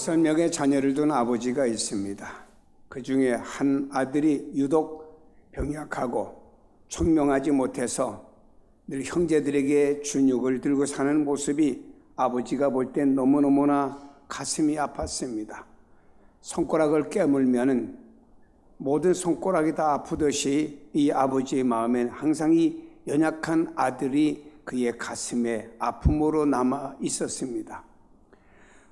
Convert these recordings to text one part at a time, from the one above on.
5명의 자녀를 둔 아버지가 있습니다. 그 중에 한 아들이 유독 병약하고 총명하지 못해서 늘 형제들에게 준육을 들고 사는 모습이 아버지가 볼 땐 너무너무나 가슴이 아팠습니다. 손가락을 깨물면 모든 손가락이 다 아프듯이 이 아버지의 마음엔 항상 이 연약한 아들이 그의 가슴에 아픔으로 남아 있었습니다.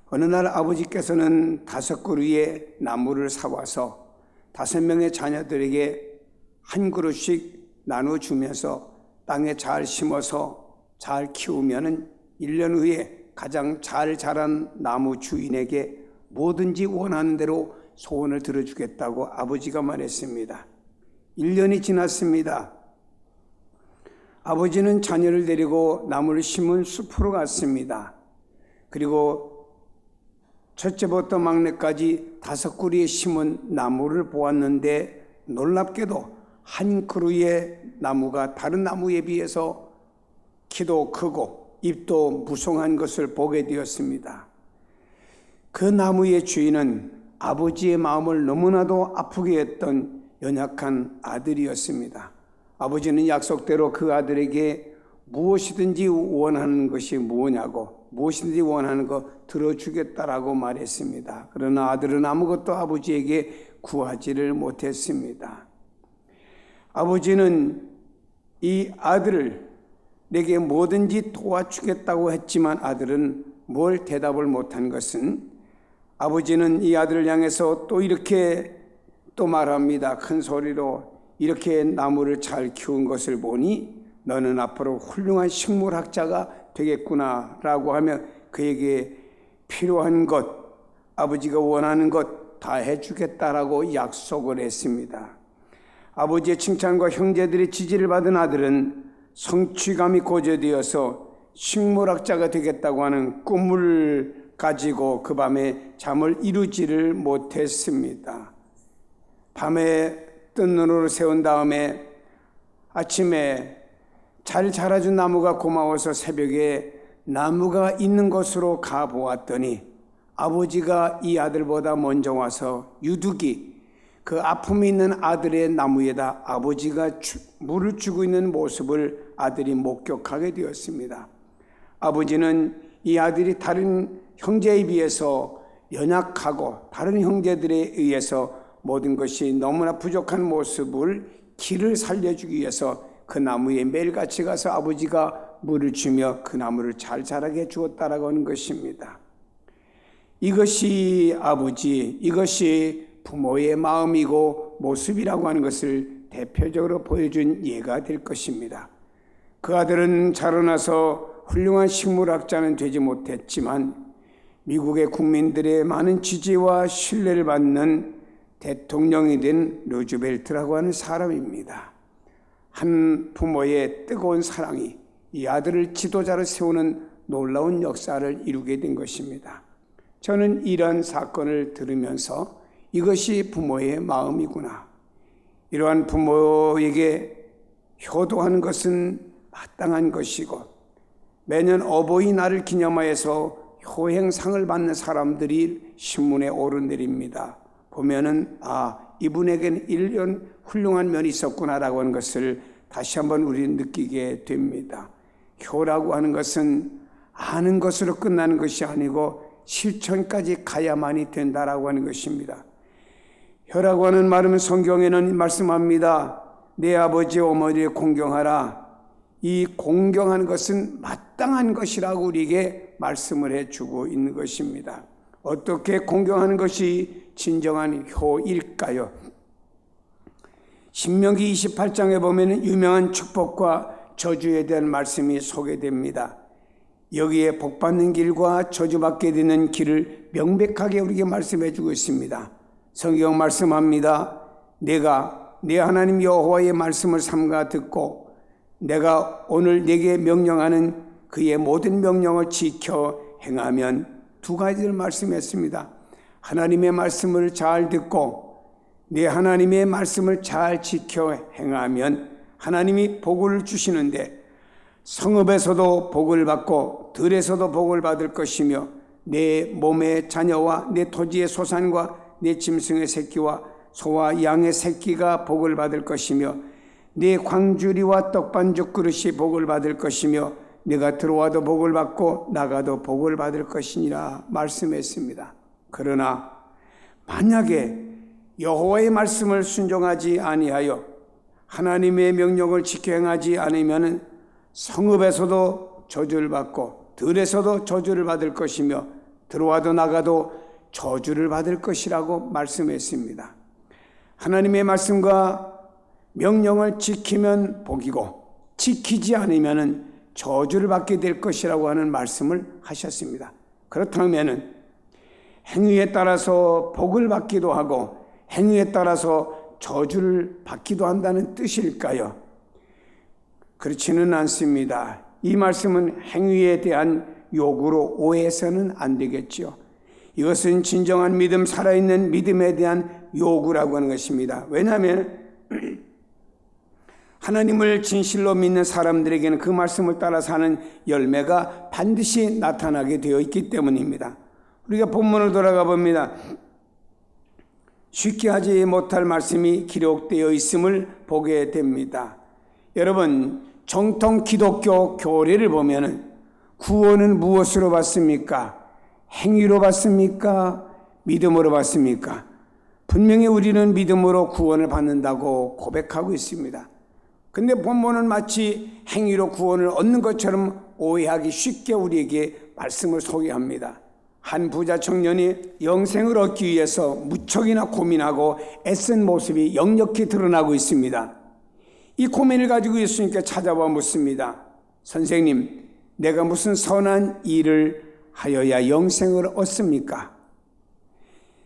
어느 날 아버지께서는 5그루의 나무를 사와서 5명의 자녀들에게 한 그루씩 나눠주면서 땅에 잘 심어서 잘 키우면 1년 후에 가장 잘 자란 나무 주인에게 뭐든지 원하는 대로 소원을 들어주겠다고 아버지가 말했습니다. 1년이 지났습니다. 아버지는 자녀를 데리고 나무를 심은 숲으로 갔습니다. 그리고 첫째부터 막내까지 5그루에 심은 나무를 보았는데 놀랍게도 한 그루의 나무가 다른 나무에 비해서 키도 크고 잎도 무성한 것을 보게 되었습니다. 그 나무의 주인은 아버지의 마음을 너무나도 아프게 했던 연약한 아들이었습니다. 아버지는 약속대로 그 아들에게 무엇이든지 원하는 것이 뭐냐고, 무엇이든지 원하는 거 들어주겠다라고 말했습니다. 그러나 아들은 아무것도 아버지에게 구하지를 못했습니다. 아버지는 이 아들을 내게 뭐든지 도와주겠다고 했지만 아들은 뭘 대답을 못한 것은, 아버지는 이 아들을 향해서 또 이렇게 또 말합니다. 큰 소리로, 이렇게 나무를 잘 키운 것을 보니 너는 앞으로 훌륭한 식물학자가 되겠구나 라고 하며 그에게 필요한 것, 아버지가 원하는 것 다 해주겠다라고 약속을 했습니다. 아버지의 칭찬과 형제들의 지지를 받은 아들은 성취감이 고조되어서 식물학자가 되겠다고 하는 꿈을 가지고 그 밤에 잠을 이루지를 못했습니다. 밤에 뜬 눈으로 세운 다음에 아침에 잘 자라준 나무가 고마워서 새벽에 나무가 있는 곳으로 가보았더니 아버지가 이 아들보다 먼저 와서 유두기 그 아픔이 있는 아들의 나무에다 아버지가 물을 주고 있는 모습을 아들이 목격하게 되었습니다. 아버지는 이 아들이 다른 형제에 비해서 연약하고 다른 형제들에 의해서 모든 것이 너무나 부족한 모습을 길을 살려주기 위해서 그 나무에 매일같이 가서 아버지가 물을 주며 그 나무를 잘 자라게 주었다라고 하는 것입니다. 이것이 아버지, 이것이 부모의 마음이고 모습이라고 하는 것을 대표적으로 보여준 예가 될 것입니다. 그 아들은 자라나서 훌륭한 식물학자는 되지 못했지만 미국의 국민들의 많은 지지와 신뢰를 받는 대통령이 된 루즈벨트라고 하는 사람입니다. 한 부모의 뜨거운 사랑이 이 아들을 지도자로 세우는 놀라운 역사를 이루게 된 것입니다. 저는 이러한 사건을 들으면서 이것이 부모의 마음이구나. 이러한 부모에게 효도하는 것은 마땅한 것이고 매년 어버이날을 기념하여서 효행상을 받는 사람들이 신문에 오르내립니다. 보면은 이분에게는 1년 훌륭한 면이 있었구나라고 하는 것을 다시 한번 우리는 느끼게 됩니다. 효라고 하는 것은 아는 것으로 끝나는 것이 아니고 실천까지 가야만이 된다라고 하는 것입니다. 효라고 하는 말은 성경에는 말씀합니다. 내 아버지 어머니를 공경하라. 이 공경하는 것은 마땅한 것이라고 우리에게 말씀을 해주고 있는 것입니다. 어떻게 공경하는 것이 진정한 효일까요? 신명기 28장에 보면 유명한 축복과 저주에 대한 말씀이 소개됩니다. 여기에 복받는 길과 저주받게 되는 길을 명백하게 우리에게 말씀해 주고 있습니다. 성경 말씀합니다. 내가 내 하나님 여호와의 말씀을 삼가 듣고 내가 오늘 네게 명령하는 그의 모든 명령을 지켜 행하면, 2가지를 말씀했습니다. 하나님의 말씀을 잘 듣고 내 하나님의 말씀을 잘 지켜 행하면 하나님이 복을 주시는데 성읍에서도 복을 받고 들에서도 복을 받을 것이며 내 몸의 자녀와 내 토지의 소산과 내 짐승의 새끼와 소와 양의 새끼가 복을 받을 것이며 네 광주리와 떡반죽 그릇이 복을 받을 것이며 네가 들어와도 복을 받고 나가도 복을 받을 것이니라 말씀했습니다. 그러나 만약에 여호와의 말씀을 순종하지 아니하여 하나님의 명령을 지켜 행하지 않으면 성읍에서도 저주를 받고 들에서도 저주를 받을 것이며 들어와도 나가도 저주를 받을 것이라고 말씀했습니다. 하나님의 말씀과 명령을 지키면 복이고 지키지 않으면 저주를 받게 될 것이라고 하는 말씀을 하셨습니다. 그렇다면 행위에 따라서 복을 받기도 하고 행위에 따라서 저주를 받기도 한다는 뜻일까요? 그렇지는 않습니다. 이 말씀은 행위에 대한 요구로 오해해서는 안 되겠죠. 이것은 진정한 믿음, 살아있는 믿음에 대한 요구라고 하는 것입니다. 왜냐하면 하나님을 진실로 믿는 사람들에게는 그 말씀을 따라 사는 열매가 반드시 나타나게 되어 있기 때문입니다. 우리가 본문을 돌아가 봅니다. 쉽게 하지 못할 말씀이 기록되어 있음을 보게 됩니다. 여러분, 정통 기독교 교리를 보면 구원은 무엇으로 받습니까? 행위로 받습니까? 믿음으로 받습니까? 분명히 우리는 믿음으로 구원을 받는다고 고백하고 있습니다. 근데 본문은 마치 행위로 구원을 얻는 것처럼 오해하기 쉽게 우리에게 말씀을 소개합니다. 한 부자 청년이 영생을 얻기 위해서 무척이나 고민하고 애쓴 모습이 역력히 드러나고 있습니다. 이 고민을 가지고 예수님께 찾아와 묻습니다. 선생님, 내가 무슨 선한 일을 하여야 영생을 얻습니까?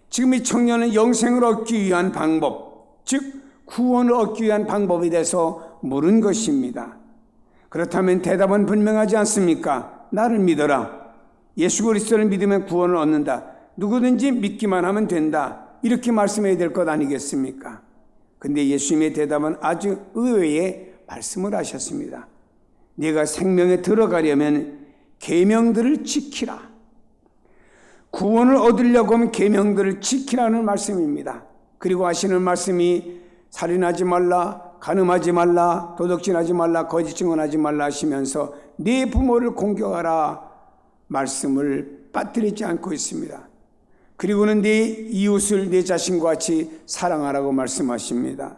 지금 이 청년은 영생을 얻기 위한 방법, 즉 구원을 얻기 위한 방법에 대해서 물은 것입니다. 그렇다면 대답은 분명하지 않습니까? 나를 믿어라. 예수 그리스도를 믿으면 구원을 얻는다. 누구든지 믿기만 하면 된다. 이렇게 말씀해야 될 것 아니겠습니까? 근데 예수님의 대답은 아주 의외의 말씀을 하셨습니다. 네가 생명에 들어가려면 계명들을 지키라. 구원을 얻으려고 하면 계명들을 지키라는 말씀입니다. 그리고 하시는 말씀이 살인하지 말라, 간음하지 말라, 도둑질하지 말라, 거짓 증언하지 말라 하시면서 네 부모를 공경하라 말씀을 빠뜨리지 않고 있습니다. 그리고는 네 이웃을 네 자신과 같이 사랑하라고 말씀하십니다.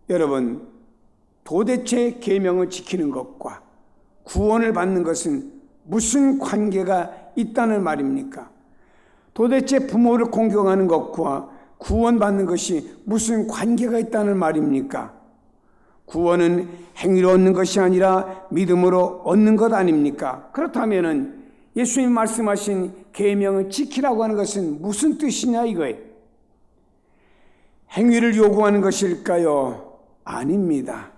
여러분, 도대체 계명을 지키는 것과 구원을 받는 것은 무슨 관계가 있다는 말입니까? 도대체 부모를 공경하는 것과 구원받는 것이 무슨 관계가 있다는 말입니까? 구원은 행위로 얻는 것이 아니라 믿음으로 얻는 것 아닙니까? 그렇다면 예수님 말씀하신 계명을 지키라고 하는 것은 무슨 뜻이냐 이거예요. 행위를 요구하는 것일까요? 아닙니다.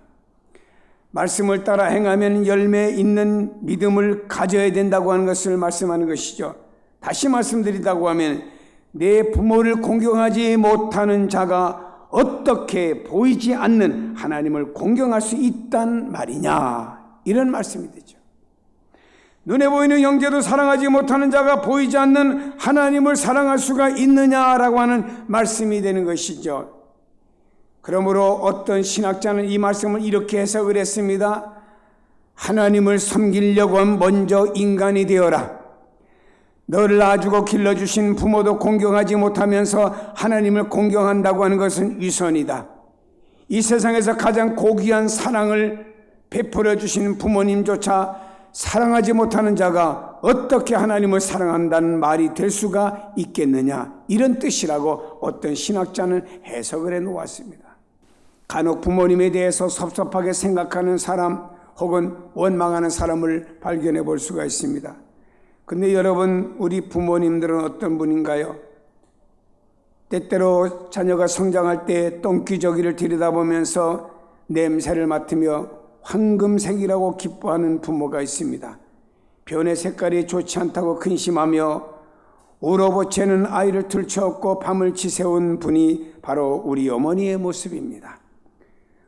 말씀을 따라 행하면 열매 있는 믿음을 가져야 된다고 하는 것을 말씀하는 것이죠. 다시 말씀드린다고 하면 내 부모를 공경하지 못하는 자가 어떻게 보이지 않는 하나님을 공경할 수 있단 말이냐, 이런 말씀이 되죠. 눈에 보이는 형제도 사랑하지 못하는 자가 보이지 않는 하나님을 사랑할 수가 있느냐라고 하는 말씀이 되는 것이죠. 그러므로 어떤 신학자는 이 말씀을 이렇게 해석을 했습니다. 하나님을 섬기려고 하면 먼저 인간이 되어라. 너를 낳아주고 길러주신 부모도 공경하지 못하면서 하나님을 공경한다고 하는 것은 위선이다. 이 세상에서 가장 고귀한 사랑을 베풀어 주신 부모님조차 사랑하지 못하는 자가 어떻게 하나님을 사랑한다는 말이 될 수가 있겠느냐, 이런 뜻이라고 어떤 신학자는 해석을 해놓았습니다. 간혹 부모님에 대해서 섭섭하게 생각하는 사람 혹은 원망하는 사람을 발견해 볼 수가 있습니다. 근데 여러분, 우리 부모님들은 어떤 분인가요? 때때로 자녀가 성장할 때 똥기저귀를 들여다보면서 냄새를 맡으며 황금색이라고 기뻐하는 부모가 있습니다. 변의 색깔이 좋지 않다고 근심하며 울어보채는 아이를 들쳐업고 밤을 지새운 분이 바로 우리 어머니의 모습입니다.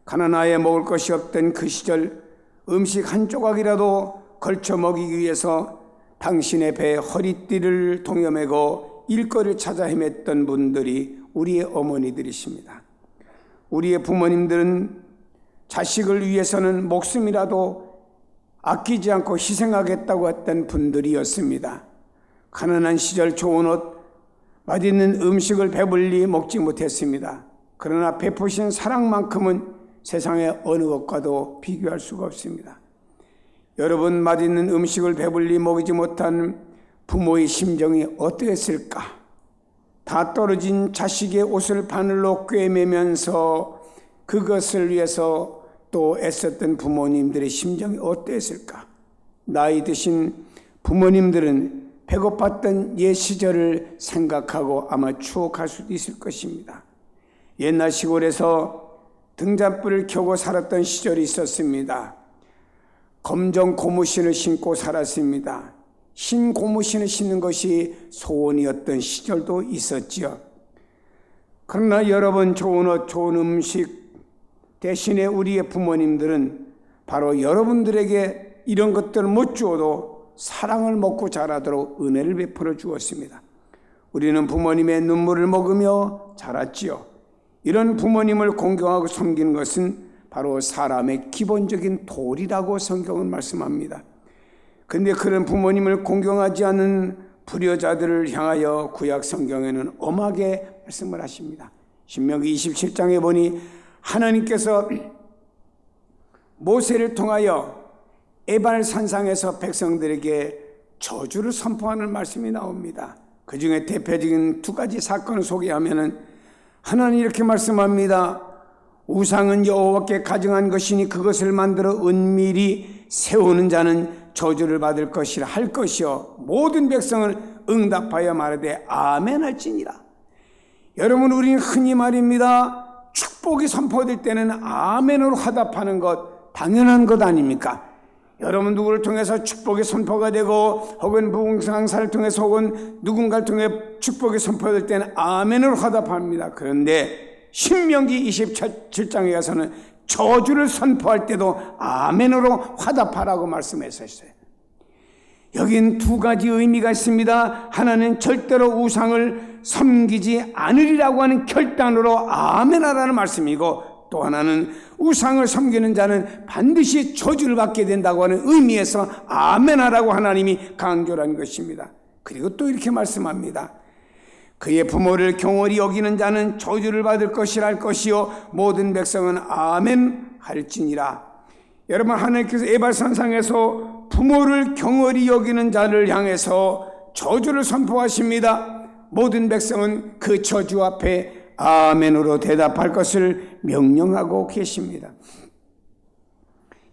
가난하에 먹을 것이 없던 그 시절 음식 한 조각이라도 걸쳐 먹이기 위해서 당신의 배에 허리띠를 동여매고 일거리를 찾아 헤맸던 분들이 우리의 어머니들이십니다. 우리의 부모님들은 자식을 위해서는 목숨이라도 아끼지 않고 희생하겠다고 했던 분들이었습니다. 가난한 시절 좋은 옷, 맛있는 음식을 배불리 먹지 못했습니다. 그러나 베푸신 사랑만큼은 세상의 어느 것과도 비교할 수가 없습니다. 여러분, 맛있는 음식을 배불리 먹이지 못한 부모의 심정이 어떠했을까? 다 떨어진 자식의 옷을 바늘로 꿰매면서 그것을 위해서 또 애썼던 부모님들의 심정이 어떠했을까? 나이 드신 부모님들은 배고팠던 옛 시절을 생각하고 아마 추억할 수도 있을 것입니다. 옛날 시골에서 등잔불을 켜고 살았던 시절이 있었습니다. 검정 고무신을 신고 살았습니다. 흰 고무신을 신는 것이 소원이었던 시절도 있었지요. 그러나 여러분, 좋은 옷, 좋은 음식 대신에 우리의 부모님들은 바로 여러분들에게 이런 것들을 못 주어도 사랑을 먹고 자라도록 은혜를 베풀어 주었습니다. 우리는 부모님의 눈물을 먹으며 자랐지요. 이런 부모님을 공경하고 섬기는 것은 바로 사람의 기본적인 도리라고 성경은 말씀합니다. 그런데 그런 부모님을 공경하지 않는 불효자들을 향하여 구약 성경에는 엄하게 말씀을 하십니다. 신명기 27장에 보니 하나님께서 모세를 통하여 에발 산상에서 백성들에게 저주를 선포하는 말씀이 나옵니다. 그 중에 대표적인 두 가지 사건을 소개하면은 하나님 이렇게 말씀합니다. 우상은 여호와께 가증한 것이니 그것을 만들어 은밀히 세우는 자는 저주를 받을 것이라 할 것이요 모든 백성을 응답하여 말하되 아멘 할지니라. 여러분, 우리는 흔히 말입니다. 축복이 선포될 때는 아멘으로 화답하는 것 당연한 것 아닙니까? 여러분, 누구를 통해서 축복이 선포가 되고 혹은 부흥상사를 통해서 혹은 누군가를 통해 축복이 선포될 때는 아멘으로 화답합니다. 그런데 신명기 27장에 가서는 저주를 선포할 때도 아멘으로 화답하라고 말씀했었어요. 여긴 두 가지 의미가 있습니다. 하나는 절대로 우상을 섬기지 않으리라고 하는 결단으로 아멘하라는 말씀이고, 또 하나는 우상을 섬기는 자는 반드시 저주를 받게 된다고 하는 의미에서 아멘하라고 하나님이 강조한 것입니다. 그리고 또 이렇게 말씀합니다. 그의 부모를 경홀히 여기는 자는 저주를 받을 것이라 할 것이요 모든 백성은 아멘 할지니라. 여러분, 하나님께서 에발산상에서 부모를 경홀히 여기는 자를 향해서 저주를 선포하십니다. 모든 백성은 그 저주 앞에 아멘으로 대답할 것을 명령하고 계십니다.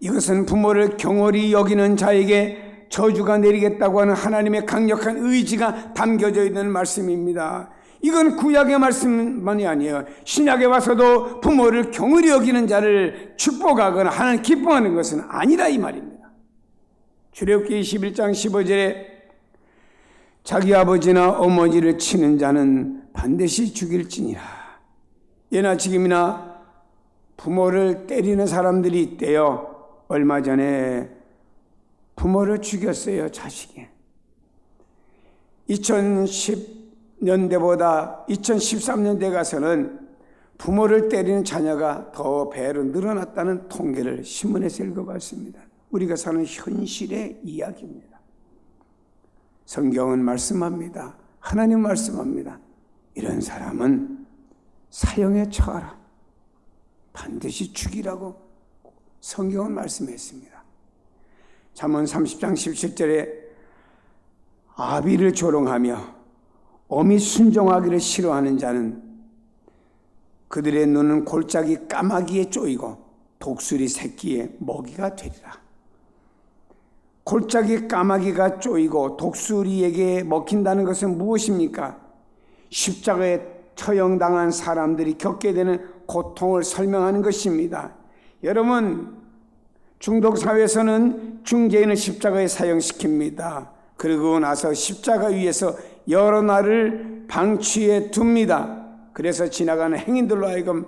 이것은 부모를 경홀히 여기는 자에게 저주가 내리겠다고 하는 하나님의 강력한 의지가 담겨져 있는 말씀입니다. 이건 구약의 말씀만이 아니에요. 신약에 와서도 부모를 경홀히 여기는 자를 축복하거나 하나님 기뻐하는 것은 아니라 이 말입니다. 출애굽기 21장 15절에 자기 아버지나 어머니를 치는 자는 반드시 죽일지니라. 예나 지금이나 부모를 때리는 사람들이 있대요. 얼마 전에 부모를 죽였어요, 자식이. 2010년대보다 2013년대 가서는 부모를 때리는 자녀가 더 배로 늘어났다는 통계를 신문에서 읽어봤습니다. 우리가 사는 현실의 이야기입니다. 성경은 말씀합니다. 하나님 말씀합니다. 이런 사람은 사형에 처하라. 반드시 죽이라고 성경은 말씀했습니다. 잠언 30장 17절에 아비를 조롱하며 어미 순종하기를 싫어하는 자는 그들의 눈은 골짜기 까마귀에 쪼이고 독수리 새끼의 먹이가 되리라. 골짜기 까마귀가 쪼이고 독수리에게 먹힌다는 것은 무엇입니까? 십자가에 처형당한 사람들이 겪게 되는 고통을 설명하는 것입니다. 여러분, 중독 사회에서는 중개인을 십자가에 사형시킵니다. 그러고 나서 십자가 위에서 여러 날을 방치해 둡니다. 그래서 지나가는 행인들로 하여금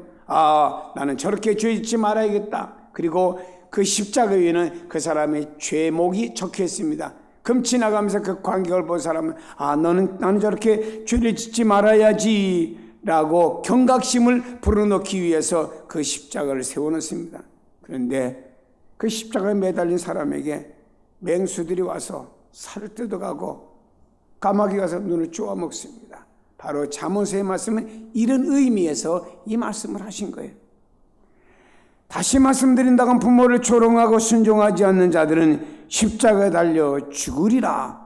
나는 저렇게 죄 짓지 말아야겠다. 그리고 그 십자가 위에는 그 사람의 죄목이 적혀 있습니다. 금치 나가면서 그 광경을 본 사람은 나는 저렇게 죄를 짓지 말아야지 라고 경각심을 불어넣기 위해서 그 십자가를 세워놓습니다. 그런데 그 십자가에 매달린 사람에게 맹수들이 와서 살을 뜯어가고 까마귀가 와서 눈을 쪼아먹습니다. 바로 잠언서의 말씀은 이런 의미에서 이 말씀을 하신 거예요. 다시 말씀드린다면 부모를 조롱하고 순종하지 않는 자들은 십자가에 달려 죽으리라.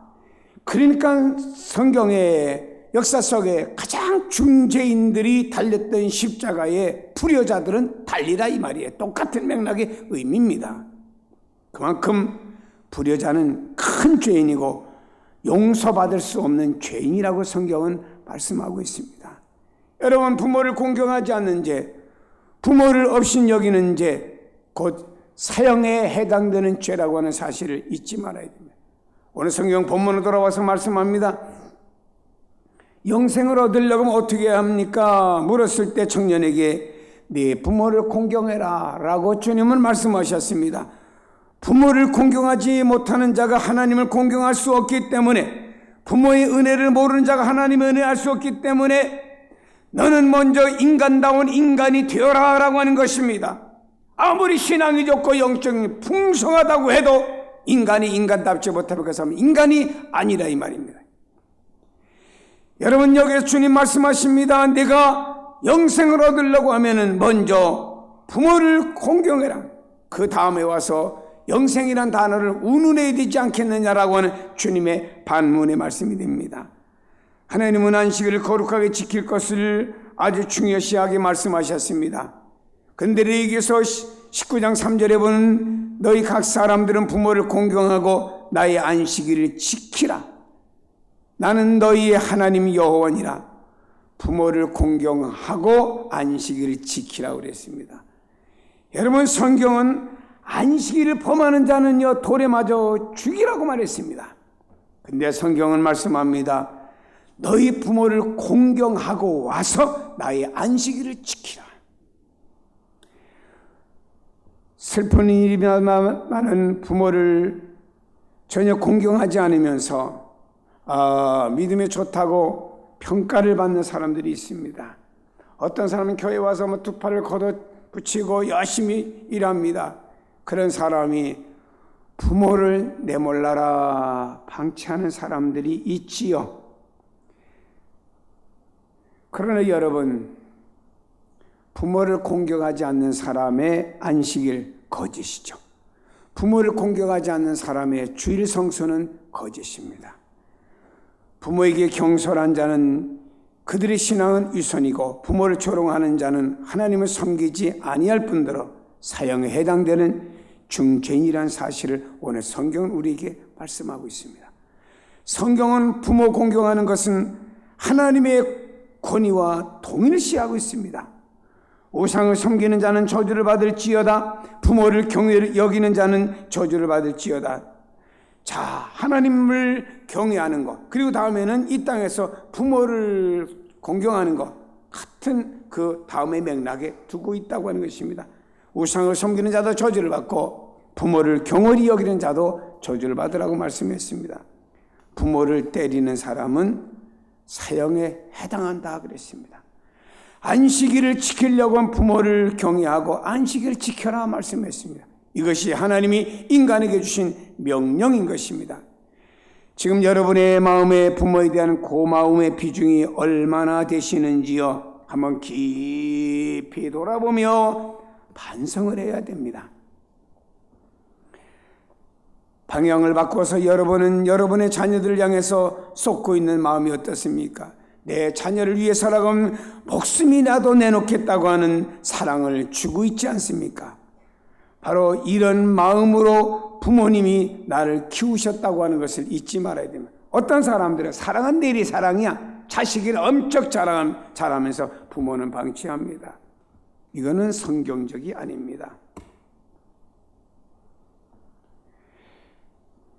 그러니까 성경의 역사 속에 가장 중죄인들이 달렸던 십자가에 불효자들은 달리라 이 말이에요. 똑같은 맥락의 의미입니다. 그만큼 불효자는 큰 죄인이고 용서받을 수 없는 죄인이라고 성경은 말씀하고 있습니다. 여러분, 부모를 공경하지 않는 죄, 부모를 업신여기는 죄, 곧 사형에 해당되는 죄라고 하는 사실을 잊지 말아야 됩니다. 오늘 성경 본문으로 돌아와서 말씀합니다. 영생을 얻으려면 어떻게 해야 합니까? 물었을 때 청년에게 네 부모를 공경해라 라고 주님은 말씀하셨습니다. 부모를 공경하지 못하는 자가 하나님을 공경할 수 없기 때문에, 부모의 은혜를 모르는 자가 하나님의 은혜를 알 수 없기 때문에 너는 먼저 인간다운 인간이 되어라 라고 하는 것입니다. 아무리 신앙이 좋고 영적이 풍성하다고 해도 인간이 인간답지 못하면 그 사람은 인간이 아니라 이 말입니다. 여러분, 여기서 주님 말씀하십니다. 내가 영생을 얻으려고 하면은 먼저 부모를 공경해라. 그 다음에 와서 영생이란 단어를 운운해야 되지 않겠느냐라고 하는 주님의 반문의 말씀이 됩니다. 하나님은 안식일을 거룩하게 지킬 것을 아주 중요시하게 말씀하셨습니다. 근데 레위기서 19장 3절에 보면 너희 각 사람들은 부모를 공경하고 나의 안식일을 지키라. 나는 너희의 하나님 여호와니라. 부모를 공경하고 안식일을 지키라고 그랬습니다. 여러분, 성경은 안식일을 범하는 자는요 돌에 맞아 죽이라고 말했습니다. 근데 성경은 말씀합니다. 너희 부모를 공경하고 와서 나의 안식일을 지키라. 슬픈 일이지만은 부모를 전혀 공경하지 않으면서 믿음이 좋다고 평가를 받는 사람들이 있습니다. 어떤 사람은 교회 와서 두 팔을 걷어붙이고 열심히 일합니다. 그런 사람이 부모를 내몰라라 방치하는 사람들이 있지요. 그러나 여러분, 부모를 공경하지 않는 사람의 안식일 거짓이죠. 부모를 공경하지 않는 사람의 주일 성수는 거짓입니다. 부모에게 경솔한 자는 그들의 신앙은 위선이고, 부모를 조롱하는 자는 하나님을 섬기지 아니할 뿐더러 사형에 해당되는 중죄인이라는 사실을 오늘 성경은 우리에게 말씀하고 있습니다. 성경은 부모 공경하는 것은 하나님의 권위와 동일시하고 있습니다. 우상을 섬기는 자는 저주를 받을지어다. 부모를 경외를 여기는 자는 저주를 받을지어다. 자, 하나님을 경외하는 것, 그리고 다음에는 이 땅에서 부모를 공경하는 것, 같은 그 다음의 맥락에 두고 있다고 하는 것입니다. 우상을 섬기는 자도 저주를 받고 부모를 경홀히 여기는 자도 저주를 받으라고 말씀했습니다. 부모를 때리는 사람은 사형에 해당한다 그랬습니다. 안식일을 지키려고 한 부모를 경외하고 안식일을 지켜라 말씀했습니다. 이것이 하나님이 인간에게 주신 명령인 것입니다. 지금 여러분의 마음에 부모에 대한 고마움의 비중이 얼마나 되시는지요? 한번 깊이 돌아보며 반성을 해야 됩니다. 방향을 바꿔서 여러분은 여러분의 자녀들을 향해서 쏟고 있는 마음이 어떻습니까? 내 자녀를 위해서라면 목숨이라도 내놓겠다고 하는 사랑을 주고 있지 않습니까? 바로 이런 마음으로 부모님이 나를 키우셨다고 하는 것을 잊지 말아야 됩니다. 어떤 사람들은 사랑은 내리 사랑이야. 자식을 엄청 자랑하면서 부모는 방치합니다. 이거는 성경적이 아닙니다.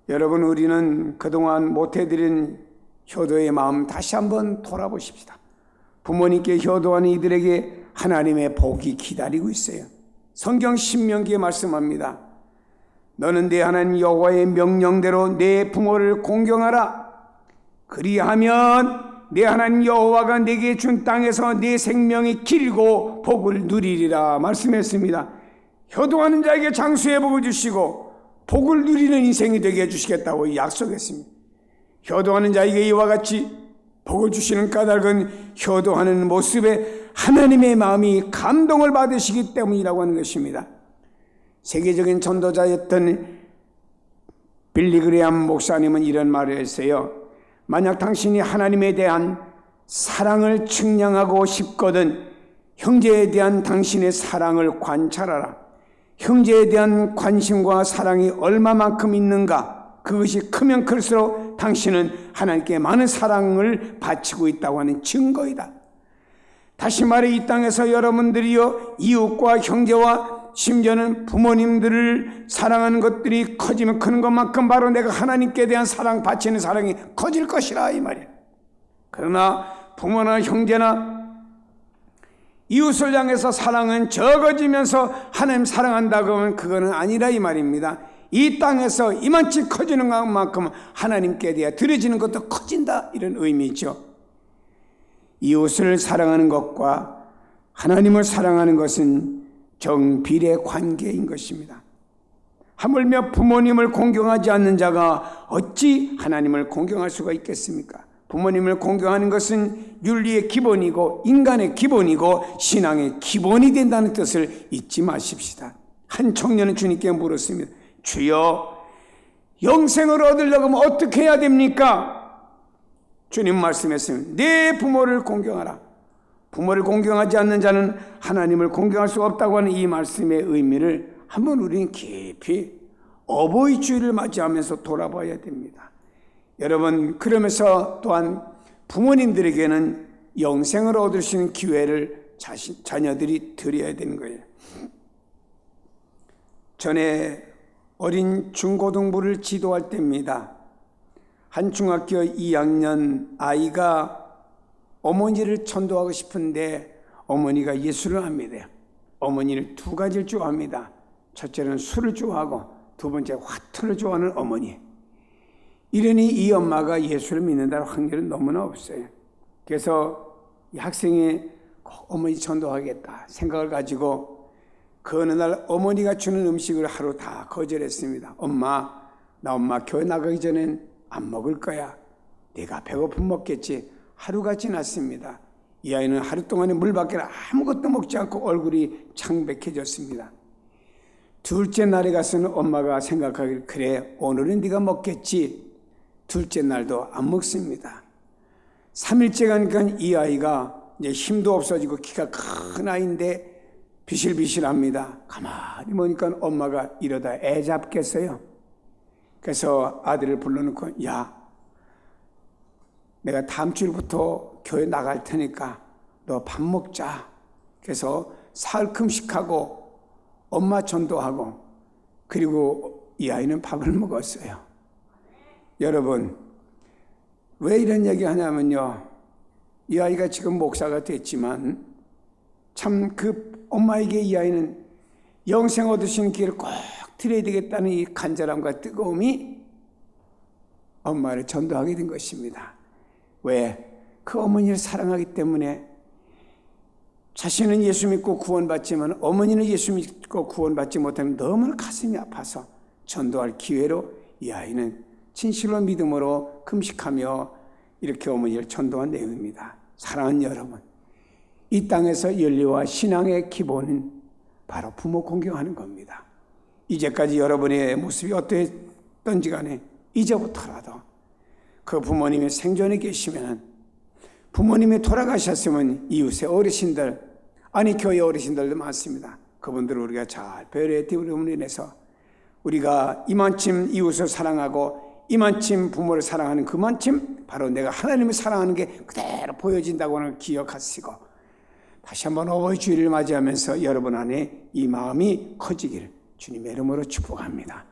여러분, 우리는 그동안 못해드린 효도의 마음 다시 한번 돌아보십시다. 부모님께 효도하는 이들에게 하나님의 복이 기다리고 있어요. 성경 신명기에 말씀합니다. 너는 내 하나님 여호와의 명령대로 내 부모를 공경하라. 그리하면 내 하나님 여호와가 내게 준 땅에서 내 생명이 길고 복을 누리리라 말씀했습니다. 효도하는 자에게 장수의 복을 주시고 복을 누리는 인생이 되게 해주시겠다고 약속했습니다. 효도하는 자에게 이와 같이 복을 주시는 까닭은 효도하는 모습에 하나님의 마음이 감동을 받으시기 때문이라고 하는 것입니다. 세계적인 전도자였던 빌리그레암 목사님은 이런 말을 했어요. 만약 당신이 하나님에 대한 사랑을 측량하고 싶거든 형제에 대한 당신의 사랑을 관찰하라. 형제에 대한 관심과 사랑이 얼마만큼 있는가, 그것이 크면 클수록 당신은 하나님께 많은 사랑을 바치고 있다고 하는 증거이다. 다시 말해 이 땅에서 여러분들이요 이웃과 형제와 심지어는 부모님들을 사랑하는 것들이 커지면 크는 것만큼 바로 내가 하나님께 대한 사랑, 바치는 사랑이 커질 것이라 이 말이에요. 그러나 부모나 형제나 이웃을 향해서 사랑은 적어지면서 하나님 사랑한다고 하면 그거는 아니라 이 말입니다. 이 땅에서 이만치 커지는 것만큼 하나님께 대해 드려지는 것도 커진다, 이런 의미죠. 이웃을 사랑하는 것과 하나님을 사랑하는 것은 정비례 관계인 것입니다. 하물며 부모님을 공경하지 않는 자가 어찌 하나님을 공경할 수가 있겠습니까? 부모님을 공경하는 것은 윤리의 기본이고 인간의 기본이고 신앙의 기본이 된다는 뜻을 잊지 마십시다. 한 청년은 주님께 물었습니다. 주여, 영생을 얻으려고 하면 어떻게 해야 됩니까? 주님 말씀했습니다. 내 부모를 공경하라. 부모를 공경하지 않는 자는 하나님을 공경할 수 없다고 하는 이 말씀의 의미를 한번 우리는 깊이 어버이 주일을 맞이하면서 돌아봐야 됩니다. 여러분, 그러면서 또한 부모님들에게는 영생을 얻을 수 있는 기회를 자녀들이 드려야 되는 거예요. 전에 어린 중고등부를 지도할 때입니다. 한 중학교 2학년 아이가 어머니를 전도하고 싶은데 어머니가 예술을 합니다. 어머니를 두 가지를 좋아합니다. 첫째는 술을 좋아하고 두 번째 화투를 좋아하는 어머니. 이러니 이 엄마가 예수를 믿는다는 확률은 너무나 없어요. 그래서 이 학생이 꼭 어머니 전도하겠다 생각을 가지고 그 어느 날 어머니가 주는 음식을 하루 다 거절했습니다. 엄마, 나 엄마 교회 나가기 전엔 안 먹을 거야. 내가 배고프면 먹겠지. 하루가 지났습니다. 이 아이는 하루 동안에 물밖에 아무것도 먹지 않고 얼굴이 창백해졌습니다. 둘째 날에 가서는 엄마가 생각하기를 그래, 오늘은 네가 먹겠지. 둘째 날도 안 먹습니다. 3일째 가니까 이 아이가 이제 힘도 없어지고 키가 큰 아이인데 비실비실합니다. 가만히 보니까 엄마가 이러다 애 잡겠어요. 그래서 아들을 불러놓고 야, 내가 다음 주부터 교회 나갈 테니까 너 밥 먹자. 그래서 사흘 금식하고 엄마 전도하고 그리고 이 아이는 밥을 먹었어요. 여러분, 왜 이런 얘기 하냐면요, 이 아이가 지금 목사가 됐지만 참 그 엄마에게 이 아이는 영생 얻으시는 기회를 꼭 드려야 되겠다는 이 간절함과 뜨거움이 엄마를 전도하게 된 것입니다. 왜? 그 어머니를 사랑하기 때문에. 자신은 예수 믿고 구원받지만 어머니는 예수 믿고 구원받지 못하면 너무 가슴이 아파서 전도할 기회로 이 아이는 진실로 믿음으로 금식하며 이렇게 어머니를 전도한 내용입니다. 사랑하는 여러분, 이 땅에서 윤리와 신앙의 기본은 바로 부모 공경하는 겁니다. 이제까지 여러분의 모습이 어떠했던지 간에 이제부터라도 그 부모님이 생존해 계시면, 부모님이 돌아가셨으면 이웃의 어르신들, 아니 교회 어르신들도 많습니다. 그분들을 우리가 잘 배려해 드림으로 인해서 우리가 이만큼 이웃을 사랑하고 이만큼 부모를 사랑하는 그만큼 바로 내가 하나님을 사랑하는 게 그대로 보여진다고 하는 걸 기억하시고, 다시 한번 어버이 주일을 맞이하면서 여러분 안에 이 마음이 커지기를 주님의 이름으로 축복합니다.